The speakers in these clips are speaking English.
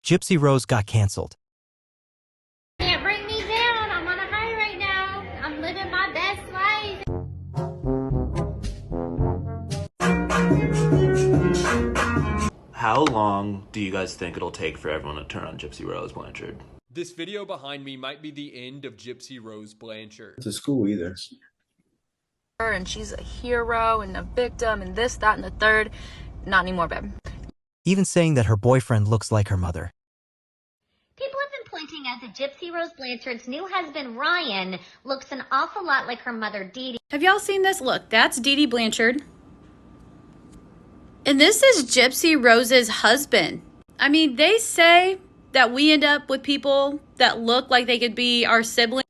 Gypsy Rose got canceled. Can't bring me down. I'm on a high right now. I'm living my best life. How long do you guys think it'll take for everyone to turn on Gypsy Rose Blanchard? This video behind me might be the end of Gypsy Rose Blanchard. To school either. And she's a hero and a victim and this, that, and the third. Not anymore, babe. Even saying that her boyfriend looks like her mother. People have been pointing out that Gypsy Rose Blanchard's new husband, Ryan, looks an awful lot like her mother, Dee Dee. Have y'all seen this? Look, that's Dee Dee Blanchard. And this is Gypsy Rose's husband. I mean, they say that we end up with people that look like they could be our siblings.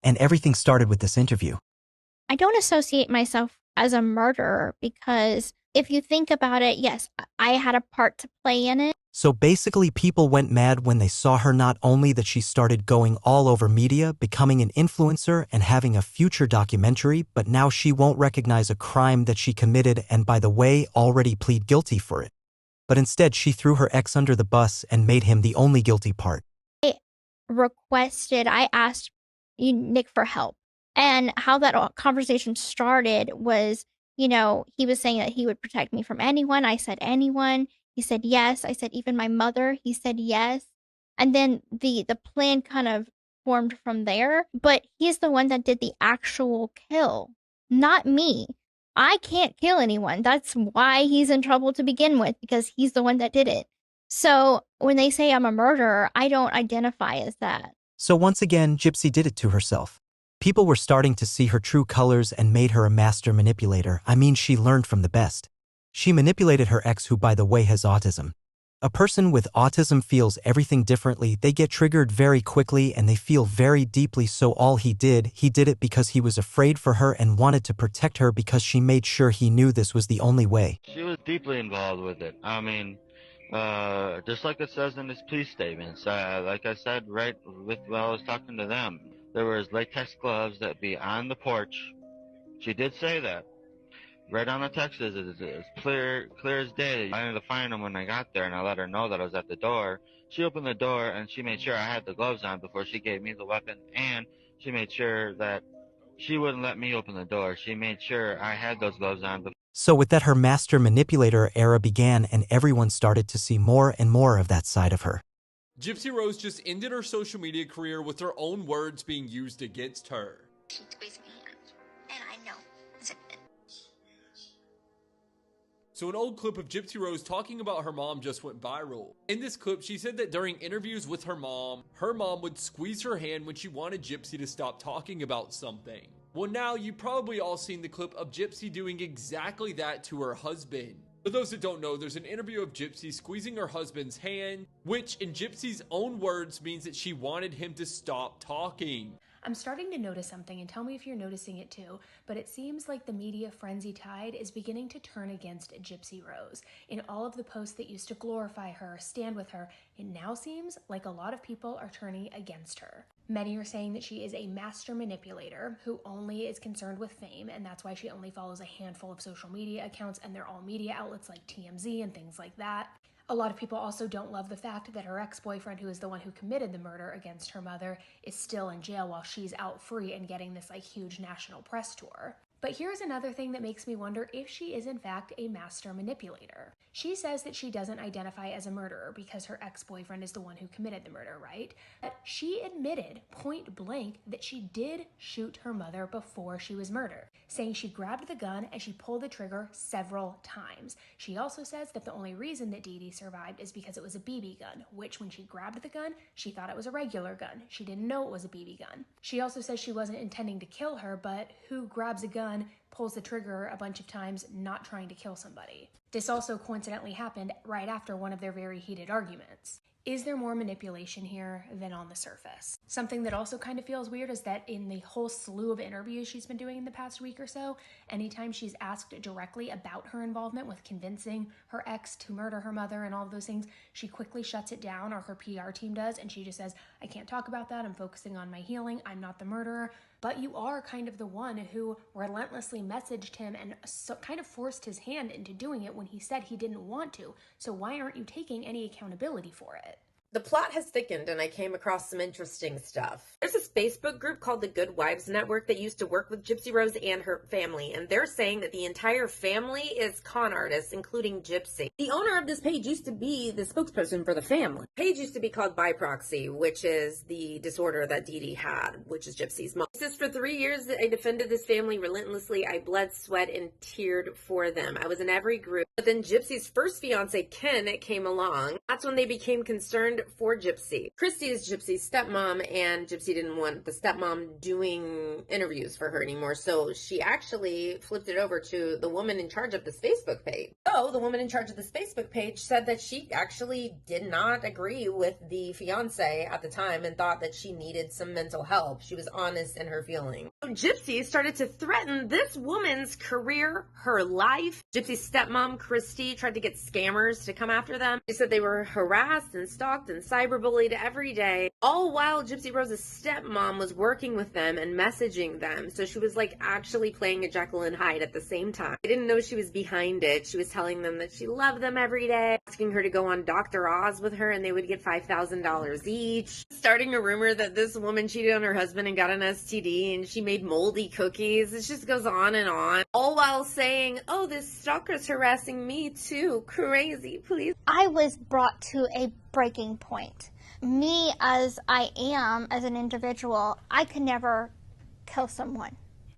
And everything started with this interview. I don't associate myself as a murderer because if you think about it, yes, I had a part to play in it. So basically people went mad when they saw her, not only that she started going all over media, becoming an influencer and having a future documentary, but now she won't recognize a crime that she committed and, by the way, already plead guilty for it. But instead she threw her ex under the bus and made him the only guilty part. I asked Nick for help. And how that conversation started was, you know, he was saying that he would protect me from anyone. I said anyone. He said yes. I said even my mother. He said yes. And then the plan kind of formed from there. But he's the one that did the actual kill, not me. I can't kill anyone. That's why he's in trouble to begin with, because he's the one that did it. So when they say I'm a murderer, I don't identify as that. So once again, Gypsy did it to herself. People were starting to see her true colors and made her a master manipulator. I mean, she learned from the best. She manipulated her ex, who, by the way, has autism. A person with autism feels everything differently. They get triggered very quickly and they feel very deeply. So all he did it because he was afraid for her and wanted to protect her, because she made sure he knew this was the only way. She was deeply involved with it. I mean, just like it says in his police statements, like I said right while I was talking to them, there was latex gloves that be on the porch. She did say that. Right on the text it's clear as day. I ended up finding them when I got there, and I let her know that I was at the door. She opened the door, and she made sure I had the gloves on before she gave me the weapon, and she made sure that she wouldn't let me open the door. She made sure I had those gloves on. So with that, her master manipulator era began, and everyone started to see more and more of that side of her. Gypsy Rose just ended her social media career with her own words being used against her. She squeezed my hand, and I know. So an old clip of Gypsy Rose talking about her mom just went viral. In this clip, she said that during interviews with her mom would squeeze her hand when she wanted Gypsy to stop talking about something. Well, now you've probably all seen the clip of Gypsy doing exactly that to her husband. For those that don't know, there's an interview of Gypsy squeezing her husband's hand, which in Gypsy's own words means that she wanted him to stop talking. I'm starting to notice something, and tell me if you're noticing it too, but it seems like the media frenzy tide is beginning to turn against Gypsy Rose. In all of the posts that used to glorify her, stand with her, it now seems like a lot of people are turning against her. Many are saying that she is a master manipulator who only is concerned with fame, and that's why she only follows a handful of social media accounts, and they're all media outlets like TMZ and things like that. A lot of people also don't love the fact that her ex-boyfriend, who is the one who committed the murder against her mother, is still in jail while she's out free and getting this huge national press tour. But here's another thing that makes me wonder if she is in fact a master manipulator. She says that she doesn't identify as a murderer because her ex-boyfriend is the one who committed the murder, right? But she admitted point blank that she did shoot her mother before she was murdered, saying she grabbed the gun and she pulled the trigger several times. She also says that the only reason that Dee Dee survived is because it was a BB gun, which when she grabbed the gun, she thought it was a regular gun. She didn't know it was a BB gun. She also says she wasn't intending to kill her, but who grabs a gun, pulls the trigger a bunch of times, not trying to kill somebody? This also coincidentally happened right after one of their very heated arguments. Is there more manipulation here than on the surface? Something that also kind of feels weird is that in the whole slew of interviews she's been doing in the past week or so, anytime she's asked directly about her involvement with convincing her ex to murder her mother and all of those things, she quickly shuts it down, or her PR team does, and she just says, I can't talk about that, I'm focusing on my healing, I'm not the murderer. but you are kind of the one who relentlessly messaged him and so kind of forced his hand into doing it when he said he didn't want to. So why aren't you taking any accountability for it? The plot has thickened and I came across some interesting stuff. There's this Facebook group called the Good Wives Network that used to work with Gypsy Rose and her family, and they're saying that the entire family is con artists, including Gypsy. The owner of this page used to be the spokesperson for the family. The page used to be called bi proxy, which is the disorder that Dee Dee had, which is Gypsy's mom. It says for 3 years I defended this family relentlessly. I bled, sweat, and teared for them. I was in every group. But then Gypsy's first fiance, Ken, came along. That's when they became concerned for Gypsy. Christy is Gypsy's stepmom, and Gypsy didn't want the stepmom doing interviews for her anymore, so she actually flipped it over to the woman in charge of this Facebook page. So the woman in charge of this Facebook page said that she actually did not agree with the fiance at the time and thought that she needed some mental help. She was honest in her feelings. So Gypsy started to threaten this woman's career, her life. Gypsy's stepmom, Christy, tried to get scammers to come after them. She said they were harassed and stalked and cyberbullied every day, all while Gypsy Rose's stepmom was working with them and messaging them. So she was like actually playing a Jekyll and Hyde at the same time. I didn't know she was behind it. She was telling them that she loved them every day, asking her to go on Dr. Oz with her and they would get $5,000 each. Starting a rumor that this woman cheated on her husband and got an STD and she made moldy cookies. It just goes on and on. All while saying, oh, this stalker's harassing me too. Crazy, please. I was brought to a breaking point. Me as I am as an individual, I could never kill someone.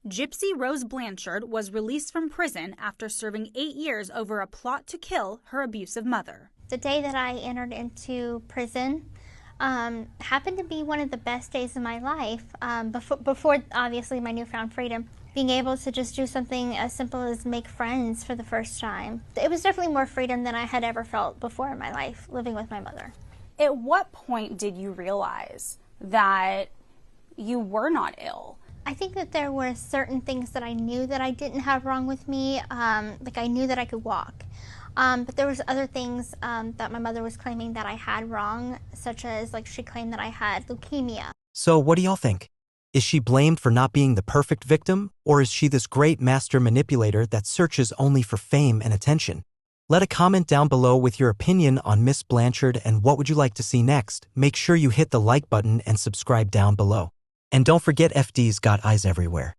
Gypsy Rose Blanchard was released from prison after serving 8 years over a plot to kill her abusive mother. The day that I entered into prison happened to be one of the best days of my life, before obviously my newfound freedom. Being able to just do something as simple as make friends for the first time. It was definitely more freedom than I had ever felt before in my life, living with my mother. At what point did you realize that you were not ill? I think that there were certain things that I knew that I didn't have wrong with me, like I knew that I could walk. But there was other things that my mother was claiming that I had wrong, such as like she claimed that I had leukemia. So what do y'all think? Is she blamed for not being the perfect victim, or is she this great master manipulator that searches only for fame and attention? Let a comment down below with your opinion on Miss Blanchard and what would you like to see next. Make sure you hit the like button and subscribe down below. And don't forget FD's got eyes everywhere.